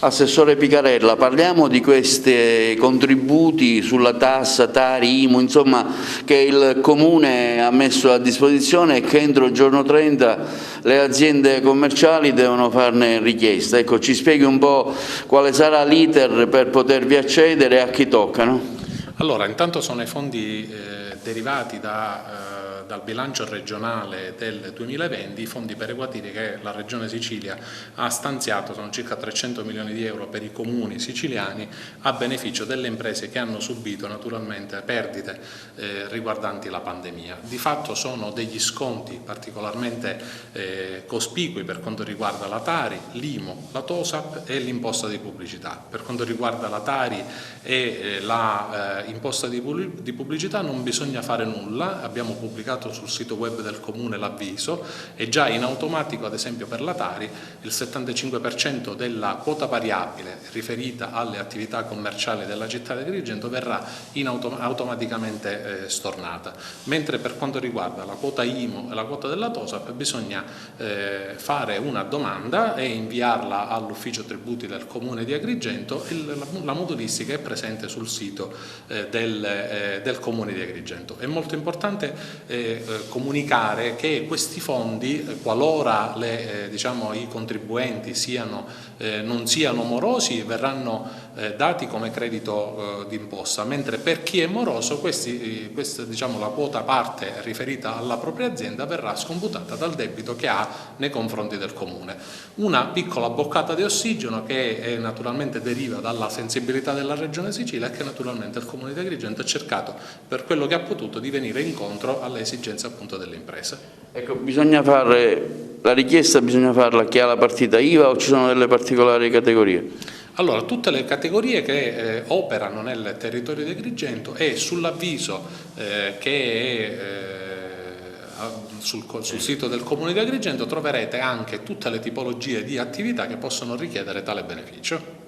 Assessore Picarella, parliamo di questi contributi sulla tassa, Tari, IMU, insomma, che il Comune ha messo a disposizione e che entro il giorno 30 le aziende commerciali devono farne richiesta. Ecco, ci spieghi un po' quale sarà l'iter per potervi accedere e a chi toccano? Allora, intanto sono i fondi derivati dal bilancio regionale del 2020, i fondi perequativi che la Regione Sicilia ha stanziato, sono circa 300 milioni di euro per i comuni siciliani a beneficio delle imprese che hanno subito naturalmente perdite riguardanti la pandemia. Di fatto sono degli sconti particolarmente cospicui per quanto riguarda la Tari, l'IMU, la TOSAP e l'imposta di pubblicità. Per quanto riguarda la Tari e l'imposta di pubblicità non bisogna fare nulla, abbiamo pubblicato sul sito web del Comune l'avviso e già in automatico, ad esempio per la Tari, il 75% della quota variabile riferita alle attività commerciali della città di Agrigento verrà automaticamente stornata, mentre per quanto riguarda la quota IMU e la quota della TOSAP bisogna fare una domanda e inviarla all'ufficio tributi del Comune di Agrigento e la modulistica è presente sul sito del Comune di Agrigento. È molto importante comunicare che questi fondi, qualora i contribuenti non siano morosi, verranno dati come credito d'imposta, mentre per chi è moroso la quota parte riferita alla propria azienda verrà scomputata dal debito che ha nei confronti del Comune. Una piccola boccata di ossigeno che naturalmente deriva dalla sensibilità della Regione Sicilia e che naturalmente il Comune di Agrigento ha cercato per quello che ha potuto di venire incontro alle esigenze appunto delle imprese. Ecco, bisogna fare la richiesta, bisogna farla a chi ha la partita IVA o ci sono delle particolari categorie? Allora, tutte le categorie che operano nel territorio di Agrigento e sull'avviso che è sul sito del Comune di Agrigento troverete anche tutte le tipologie di attività che possono richiedere tale beneficio.